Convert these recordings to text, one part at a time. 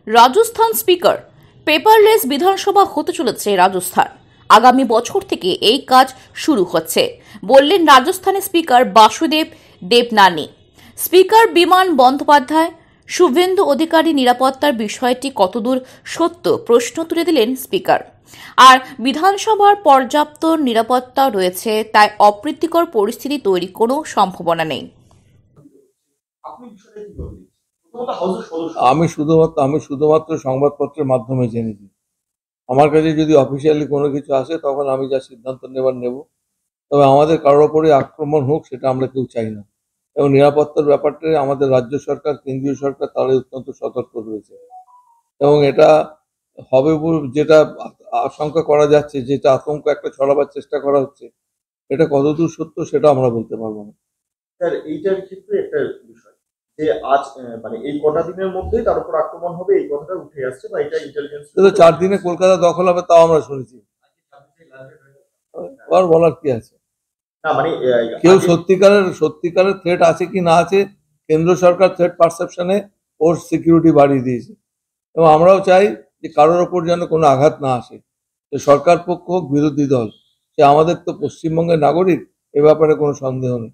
Rajasthan speaker paperless বিধানসভা হতে চলেছে রাজস্থান। আগামী বছর থেকে এই কাজ শুরু হচ্ছে বললেন রাজস্থানের স্পিকার বাসুদেব দেবনানি। স্পিকার বিমান বন্দ্যোপাধ্যায় শুভেন্দু অধিকারী নিরাপত্তার বিষয়টি কতদূর সত্য প্রশ্ন তুলে দিলেন স্পিকার। আর বিধানসভার পর্যাপ্ত নিরাপত্তা রয়েছে, তাই অপ্রীতিকর পরিস্থিতি তৈরির কোনো সম্ভাবনা নেই। আমি শুধুমাত্র সংবাদপত্রের মাধ্যমে জেনেছি। আমার কাছে যদি অফিসিয়ালি কোনো কিছু আসে তখন আমি যা সিদ্ধান্ত নেব। তবে আমাদের কারোর ওপরে আক্রমণ হোক সেটা আমরা কেউ চাই না, এবং নিরাপত্তার ব্যাপারটা আমাদের রাজ্য সরকার, কেন্দ্রীয় সরকার তারা অত্যন্ত সতর্ক রয়েছে। এবং এটা হবে যেটা আশঙ্কা করা যাচ্ছে, যেটা আতঙ্ক একটা ছড়াবার চেষ্টা করা হচ্ছে, এটা কতদূর সত্য সেটা আমরা বলতে পারবো না। স্যার, এইটার ক্ষেত্রে একটা বিষয় যে আজ মানে এই কটা দিনের মধ্যেই তার উপর আক্রমণ হবে, এই কথাটা উঠে আসছে বা এটা ইন্টেলিজেন্স। 4 দিনে কলকাতা দখল হবে তাও আমরা শুনেছি, আর বলার কি আছে? না মানে কেউ সত্যিকারের থ্রেট আছে কি না আছে, কেন্দ্র সরকার থ্রেট পারসেপশনে ওর সিকিউরিটি বাড়িয়ে দিয়েছে, এবং আমরাও চাই যে কারোর ওপর যেন কোনো আঘাত না আসে, যে সরকার পক্ষ হোক বিরোধী দল, যে আমাদের তো পশ্চিমবঙ্গের নাগরিক, এ ব্যাপারে কোনো সন্দেহ নেই।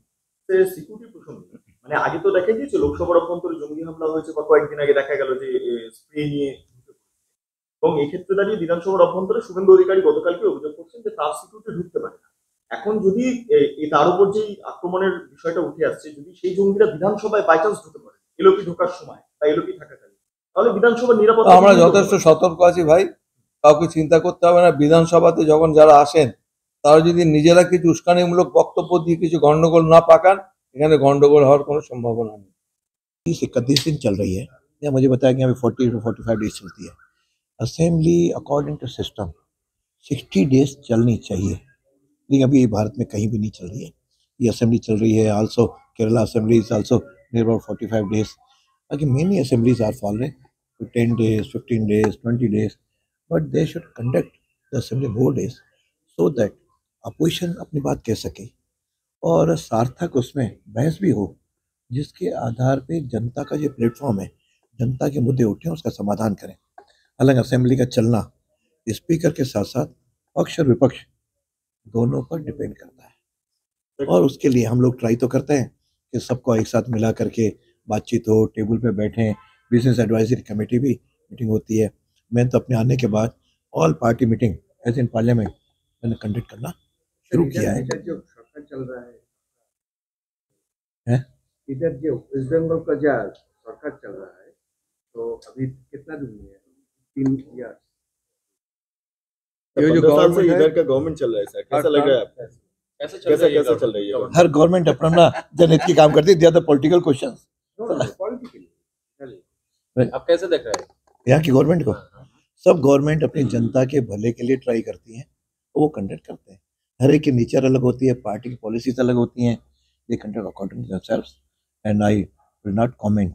সিকিউরিটি প্রসঙ্গে মানে আগে তো দেখা গিয়েছে লোকসভার অভ্যন্তরে জঙ্গি হামলা হয়েছে, বা কয়েকদিন আগে দেখা গেল যে স্প্রে নিয়ে, এবং এই ক্ষেত্রে দাঁড়িয়ে বিধানসভার অভ্যন্তরে শুভেন্দু অধিকারী গতকালকে অভিযোগ করছেন যে তার সিকিউরিটি ঢুকতে পারে না। এখন যদি তার উপর যে আক্রমণের বিষয়টা উঠে আসছে, যদি সেই জঙ্গিরা বিধানসভায় বাই চান্স ঢুকে পড়ে এলওপি ঢোকার সময় বা এলওপি থাকাকালীন, তাহলে বিধানসভার নিরাপত্তা আমরা যথেষ্ট সতর্ক আছি ভাই, কাউকে চিন্তা করতে হবে না। বিধানসভাতে যখন যারা আসেন তারা যদি নিজেরা কিছু উস্কানিমূলক বক্তব্য দিয়ে কিছু গন্ডগোল না পাকান, এখানে গন্ডগোল হওয়ার কোনো সম্ভাবনা নেই। 30-31 दिन चल रही है, या मुझे बताया कि अभी 40 to 45 डेज चलती है assembly. According to system 60 days चलनी चाहिए, लेकिन अभी भारत में कहीं भी नहीं चल रही है। ये असेंबली चल रही है, also Kerala assembly is also near about 45 days. बाकी many assemblies are following 10 days, 15 days, 20 days, but they should conduct the assembly more days so that opposition अपनी बात कह सके और सार्थक उसमें बहस भी हो, जिसके आधार पे जनता का जो प्लेटफॉर्म है, जनता के मुद्दे उठे उसका समाधान करें। हालांकि असेंबली का चलना स्पीकर के साथ साथ पक्ष और विपक्ष दोनों पर डिपेंड करता है, और उसके लिए हम लोग ट्राई तो करते हैं कि सबको एक साथ मिला करके बातचीत हो, टेबल पे बैठें। बिजनेस एडवाइजरी कमेटी भी मीटिंग होती है। मैं तो अपने आने के बाद all party meeting as in parliament मैंने कंडक्ट करना शुरू किया है। जो सरकार चल रहा है, इधर जो वेस्ट बंगाल का जो सरकार चल रहा है, तो अभी कितना दिन में है? 3 ईयर। ये जो गवर्नमेंट इधर का गवर्नमेंट चल रहा है सर, कैसा लग रहा है आपको? कैसा चल रही है? हर गवर्नमेंट अपना जनहित की काम करती है। ज्यादा पॉलिटिकल क्वेश्चन आप कैसे देख रहे हैं यहाँ की गवर्नमेंट को? सब गवर्नमेंट अपनी जनता के भले के लिए ट्राई करती है, वो कंडक्ट करते हैं। हर एक की नेचर अलग होती है, पार्टी की पॉलिसीज अलग होती हैं। They conduct according to themselves, and I will not comment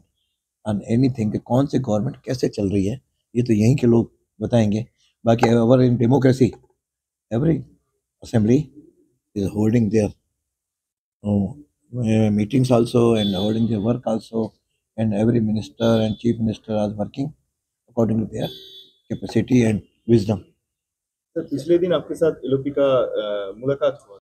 on anything कि कौन सी गवर्नमेंट कैसे चल रही है, ये तो यहीं के लोग बताएंगे। बाकी our in democracy every assembly is holding their meetings also and holding their work also, and every minister and chief minister are working according to their capacity and wisdom. Sir, पिछले दिन आपके साथ एलओपी का मुलाकात हुआ।